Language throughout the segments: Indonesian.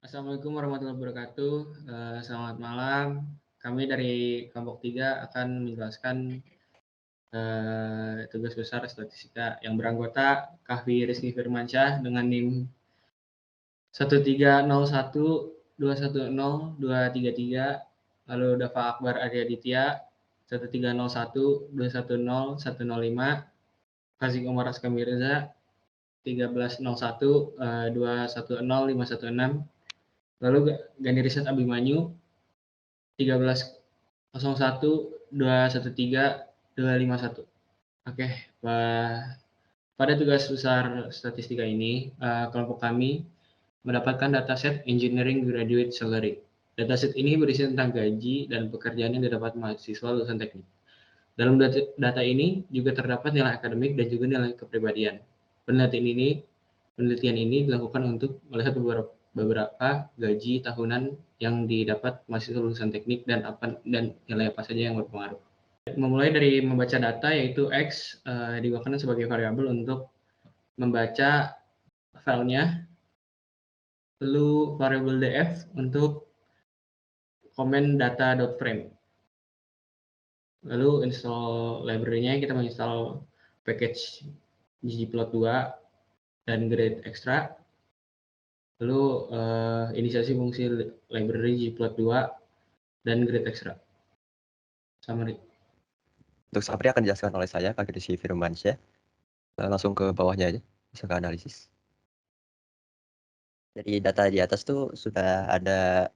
Assalamualaikum warahmatullahi wabarakatuh. Selamat malam. Kami dari kelompok 3 akan menjelaskan, tugas besar statistika yang beranggota Kahfi Rizky Firmansyah dengan NIM 1301210233, lalu Dafa Akbar Aryaditya 1301210105, Hazik Umar Aska Mirza 1301210516, lalu Gani Risat Abimanyu 1301213251. Oke, pada tugas besar statistika ini, kelompok kami mendapatkan dataset Engineering Graduate Salary. Dataset ini berisi tentang gaji dan pekerjaan yang didapat mahasiswa lulusan teknik. Dalam data ini juga terdapat nilai akademik dan juga nilai kepribadian. Penelitian ini dilakukan untuk melihat beberapa gaji tahunan yang didapat mahasiswa lulusan teknik dan nilai apa saja yang berpengaruh. Memulai dari membaca data, yaitu X digunakan sebagai variabel untuk membaca filenya, lalu variabel df untuk komen data.frame. Lalu install library-nya, kita menginstal package ggplot2 dan grade extra. Lalu inisiasi fungsi library ggplot2 dan grade extra. Summary. Untuk summary akan dijelaskan oleh saya, Kak Rizky Firmansyah. Langsung ke bawahnya aja, bisa ke analisis. Dari data di atas tuh sudah ada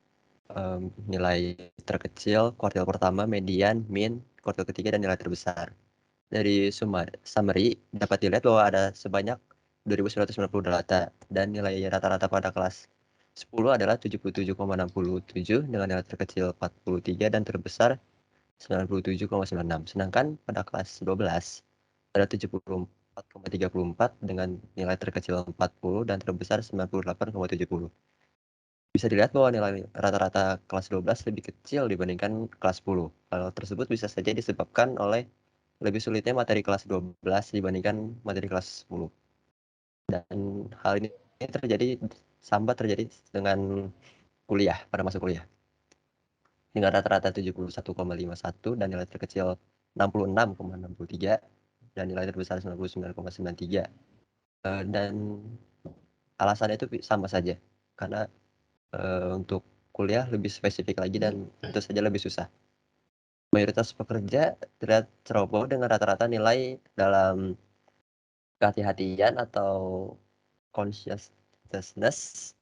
nilai terkecil, kuartil pertama, median, min, kuartil ketiga, dan nilai terbesar. Dari summary dapat dilihat bahwa ada sebanyak 2.990 data dan nilai rata-rata pada kelas 10 adalah 77,67 dengan nilai terkecil 43 dan terbesar 97,96. Sedangkan pada kelas 12 ada 74,34 dengan nilai terkecil 40 dan terbesar 98,70. Bisa dilihat bahwa nilai rata-rata kelas 12 lebih kecil dibandingkan kelas 10. Hal tersebut bisa saja disebabkan oleh lebih sulitnya materi kelas 12 dibandingkan materi kelas 10. Dan hal ini sambat terjadi dengan kuliah, pada masa kuliah. Dengan rata-rata 71,51 dan nilai terkecil 66,63 dan nilai terbesar 99,93. Dan alasannya itu sama saja, karena untuk kuliah lebih spesifik lagi dan tentu saja lebih susah. Mayoritas pekerja terlihat ceroboh dengan rata-rata nilai dalam kehati-hatian atau conscientiousness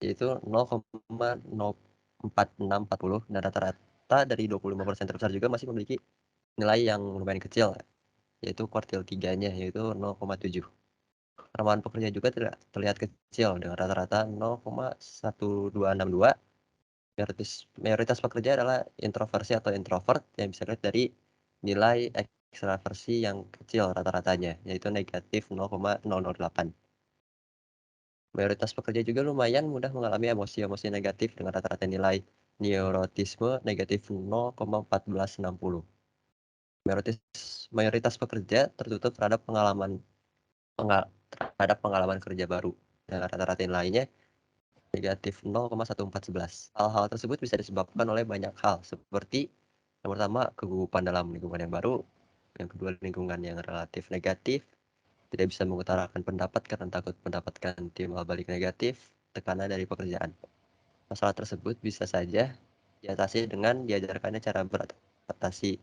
yaitu 0,04640 dan rata-rata dari 25% terbesar juga masih memiliki nilai yang lumayan kecil, yaitu kuartil 3-nya, yaitu 0,7. Ramalan pekerja juga terlihat kecil dengan rata-rata 0,1262. Mayoritas pekerja adalah introversi atau introvert yang bisa dilihat dari nilai ekstraversi yang kecil rata-ratanya, yaitu negatif 0,008. Mayoritas pekerja juga lumayan mudah mengalami emosi-emosi negatif dengan rata-rata nilai neurotisme negatif 0,1460. Mayoritas pekerja tertutup terhadap pengalaman kerja baru dan rata-rata nilainya negatif 0,1411. Hal-hal tersebut bisa disebabkan oleh banyak hal, seperti yang pertama kegugupan dalam lingkungan yang baru, yang kedua lingkungan yang relatif negatif, tidak bisa mengutarakan pendapat karena takut mendapatkan timbal balik negatif, tekanan dari pekerjaan. Masalah tersebut bisa saja diatasi dengan diajarkannya cara beradaptasi,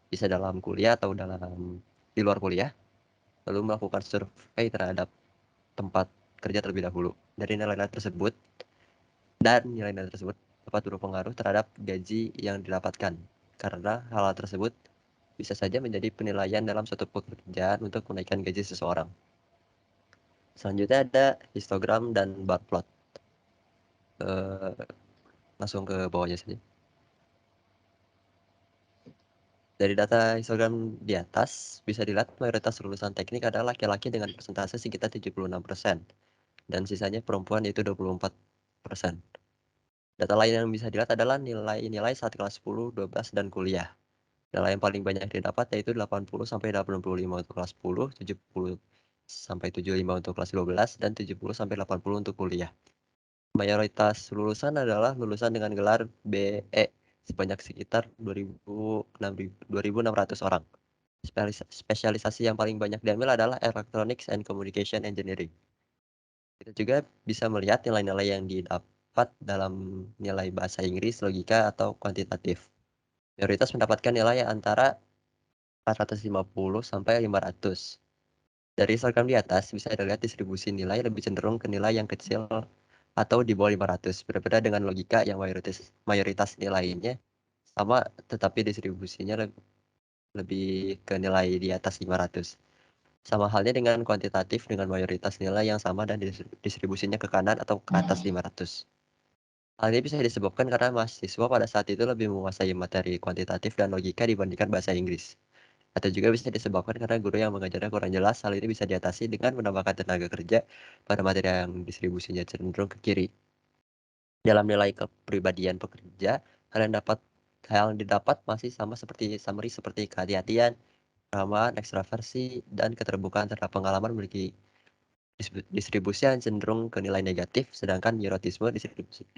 bisa dalam kuliah atau di luar kuliah, lalu melakukan survei terhadap tempat kerja terlebih dahulu. Dari nilai-nilai tersebut dapat berpengaruh terhadap gaji yang didapatkan, karena hal tersebut bisa saja menjadi penilaian dalam suatu pekerjaan untuk menaikkan gaji seseorang. Selanjutnya ada histogram dan bar plot. Langsung ke bawahnya saja. Dari data histogram di atas, bisa dilihat mayoritas lulusan teknik adalah laki-laki dengan persentase sekitar 76%, dan sisanya perempuan yaitu 24%. Data lain yang bisa dilihat adalah nilai-nilai saat kelas 10, 12, dan kuliah. Nilai yang paling banyak didapat yaitu 80-85 untuk kelas 10, 70-75 untuk kelas 12, dan 70-80 untuk kuliah. Mayoritas lulusan adalah lulusan dengan gelar BE sebanyak sekitar 2.600 orang. Spesialisasi yang paling banyak diambil adalah Electronics and Communication Engineering. Kita juga bisa melihat nilai-nilai yang didapat dalam nilai bahasa Inggris, logika, atau kuantitatif. Mayoritas mendapatkan nilai antara 450 sampai 500. Dari diagram di atas bisa dilihat distribusi nilai lebih cenderung ke nilai yang kecil atau di bawah 500. Berbeda dengan logika yang mayoritas nilainya sama tetapi distribusinya lebih ke nilai di atas 500. Sama halnya dengan kuantitatif dengan mayoritas nilai yang sama dan distribusinya ke kanan atau ke atas 500. Hal ini bisa disebabkan karena mahasiswa pada saat itu lebih menguasai materi kuantitatif dan logika dibandingkan bahasa Inggris. Atau juga bisa disebabkan karena guru yang mengajarnya kurang jelas. Hal ini bisa diatasi dengan menambahkan tenaga kerja pada materi yang distribusinya cenderung ke kiri. Dalam nilai kepribadian pekerja, hal yang didapat masih sama seperti summary seperti kehati-hatian, keramahan, ekstraversi, dan keterbukaan terhadap pengalaman memiliki distribusi yang cenderung ke nilai negatif, sedangkan neurotisme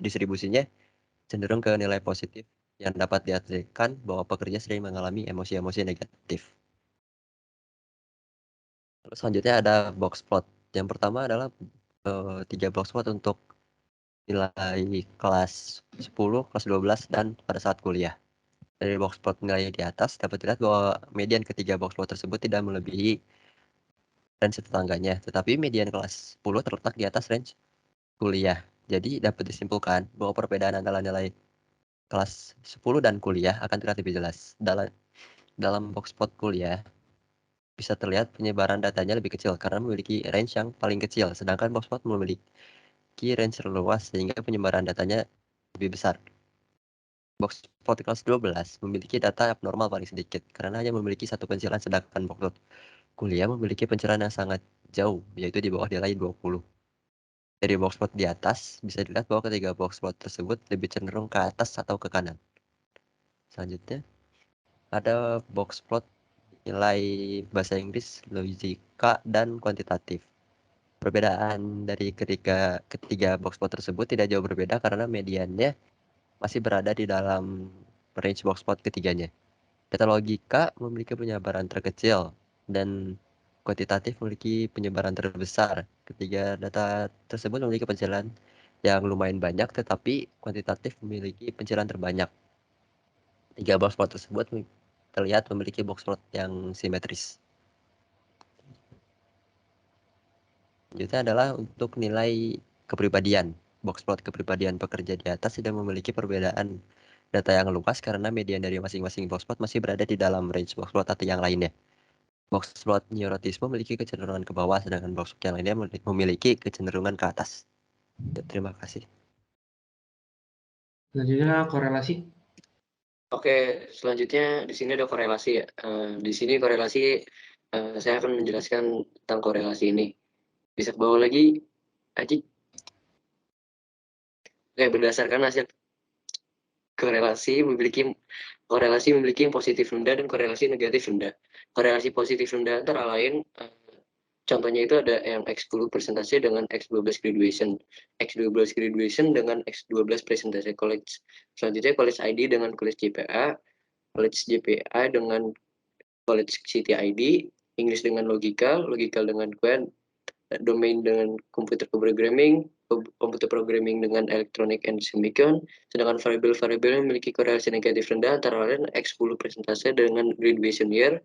distribusinya cenderung ke nilai positif yang dapat diartikan bahwa pekerja sering mengalami emosi-emosi negatif. Terus selanjutnya ada box plot. Yang pertama adalah 3 box plot untuk nilai kelas 10, kelas 12, dan pada saat kuliah. Dari box plot nilai di atas dapat dilihat bahwa median ketiga box plot tersebut tidak melebihi range tetangganya, tetapi median kelas 10 terletak di atas range kuliah. Jadi dapat disimpulkan bahwa perbedaan antara nilai kelas 10 dan kuliah akan terlihat lebih jelas. Dalam box plot kuliah bisa terlihat penyebaran datanya lebih kecil karena memiliki range yang paling kecil, sedangkan box plot memiliki range luas sehingga penyebaran datanya lebih besar. Box plot kelas 12 memiliki data abnormal paling sedikit karena hanya memiliki satu pencerahan, sedangkan box plot kuliah memiliki pencerahan yang sangat jauh, yaitu di bawah nilai 20. Dari box plot di atas bisa dilihat bahwa ketiga box plot tersebut lebih cenderung ke atas atau ke kanan. Selanjutnya ada box plot nilai bahasa Inggris, logika, dan kuantitatif. Perbedaan dari ketiga box plot tersebut tidak jauh berbeda karena mediannya masih berada di dalam range box plot ketiganya. Data logika memiliki penyebaran terkecil dan kuantitatif memiliki penyebaran terbesar. Ketiga data tersebut memiliki pencerahan yang lumayan banyak, tetapi kuantitatif memiliki pencerahan terbanyak. Tiga box plot tersebut terlihat memiliki box plot yang simetris. Selanjutnya adalah untuk nilai kepribadian. Box plot kepribadian pekerja di atas tidak memiliki perbedaan data yang luas karena median dari masing-masing box plot masih berada di dalam range box plot atau yang lainnya. Box plot neurotisme memiliki kecenderungan ke bawah, sedangkan box plot yang lainnya memiliki kecenderungan ke atas. Terima kasih. Selanjutnya korelasi. Oke, selanjutnya di sini ada korelasi ya. Di sini korelasi, saya akan menjelaskan tentang korelasi ini. Bisa ke bawah lagi, Aji. Oke, berdasarkan hasil korelasi memiliki yang positif rendah dan korelasi negatif rendah. Korelasi positif rendah antara lain, contohnya itu ada yang X10 persentase dengan X12 graduation. X12 graduation dengan X12 presentase college. Selanjutnya college ID dengan college GPA. College GPA dengan college city ID. English dengan logika, logika dengan quant, domain dengan computer programming, computer programming dengan electronic and semicon, sedangkan variabel-variabel yang memiliki korelasi negatif rendah antara lain X10 persentase dengan graduation year,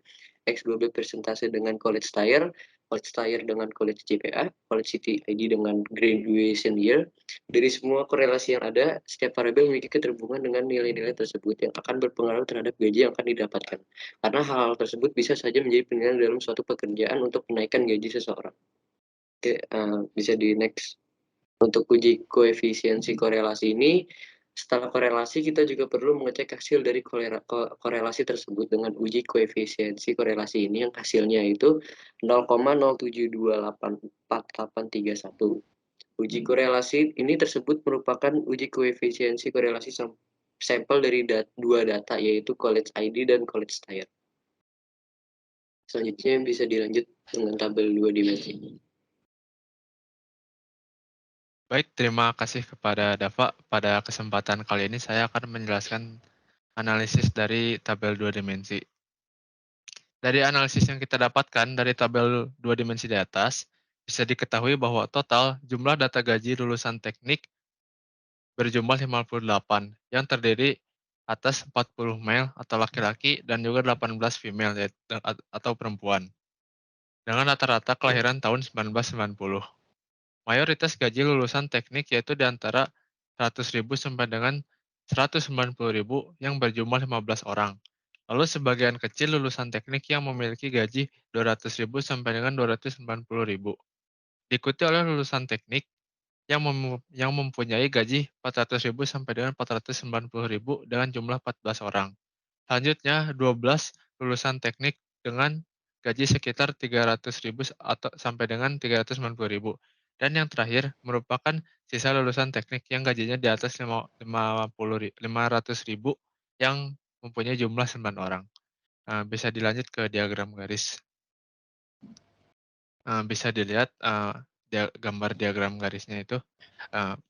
X12 persentase dengan college tier dengan college GPA, college city ID dengan graduation year. Dari semua korelasi yang ada, setiap variabel memiliki keterhubungan dengan nilai-nilai tersebut yang akan berpengaruh terhadap gaji yang akan didapatkan. Karena hal-hal tersebut bisa saja menjadi penilaian dalam suatu pekerjaan untuk menaikkan gaji seseorang. Oke, bisa di next. Untuk uji koefisiensi korelasi ini, setelah korelasi kita juga perlu mengecek hasil dari korelasi tersebut dengan uji koefisiensi korelasi ini yang hasilnya itu 0,0728481. Uji korelasi ini tersebut merupakan uji koefisiensi korelasi sampel dari dua data yaitu college ID dan college tier. Selanjutnya bisa dilanjut dengan tabel 2 dimensi. Baik, terima kasih kepada Dava. Pada kesempatan kali ini saya akan menjelaskan analisis dari tabel 2 dimensi. Dari analisis yang kita dapatkan dari tabel 2 dimensi di atas, bisa diketahui bahwa total jumlah data gaji lulusan teknik berjumlah 58, yang terdiri atas 40 male atau laki-laki dan juga 18 female atau perempuan, dengan rata-rata kelahiran tahun 1990. Mayoritas gaji lulusan teknik yaitu di antara 100.000 sampai dengan 190.000 yang berjumlah 15 orang. Lalu sebagian kecil lulusan teknik yang memiliki gaji 200.000 sampai dengan 290.000. Diikuti oleh lulusan teknik yang mempunyai gaji 400.000 sampai dengan 490.000 dengan jumlah 14 orang. Selanjutnya, 12 lulusan teknik dengan gaji sekitar 300.000 atau sampai dengan 390.000. Dan yang terakhir merupakan sisa lulusan teknik yang gajinya di atas 500.000 yang mempunyai jumlah 9 orang. Bisa dilanjut ke diagram garis. Bisa dilihat gambar diagram garisnya itu.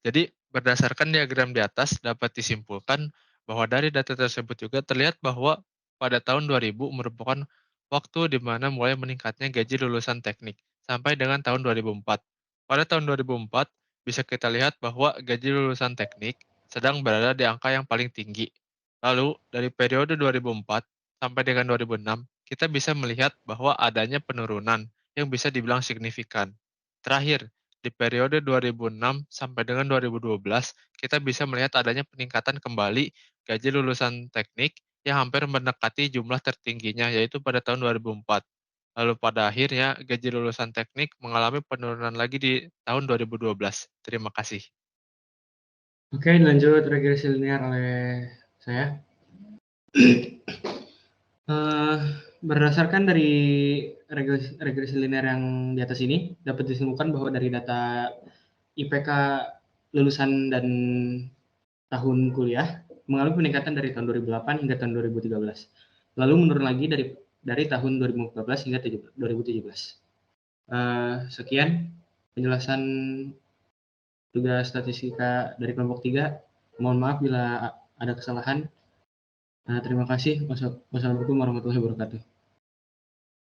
Jadi berdasarkan diagram di atas dapat disimpulkan bahwa dari data tersebut juga terlihat bahwa pada tahun 2000 merupakan waktu di mana mulai meningkatnya gaji lulusan teknik sampai dengan tahun 2004. Pada tahun 2004 bisa kita lihat bahwa gaji lulusan teknik sedang berada di angka yang paling tinggi. Lalu dari periode 2004 sampai dengan 2006 kita bisa melihat bahwa adanya penurunan yang bisa dibilang signifikan. Terakhir, di periode 2006 sampai dengan 2012, kita bisa melihat adanya peningkatan kembali gaji lulusan teknik yang hampir mendekati jumlah tertingginya, yaitu pada tahun 2004. Lalu pada akhirnya, gaji lulusan teknik mengalami penurunan lagi di tahun 2012. Terima kasih. Oke, lanjut regresi linear oleh saya. Berdasarkan dari regresi linear yang di atas ini, dapat disimpulkan bahwa dari data IPK lulusan dan tahun kuliah mengalami peningkatan dari tahun 2008 hingga tahun 2013. Lalu menurun lagi dari tahun 2014 hingga 2017. Sekian penjelasan tugas statistika dari kelompok 3. Mohon maaf bila ada kesalahan. Terima kasih. Wassalamualaikum warahmatullahi wabarakatuh.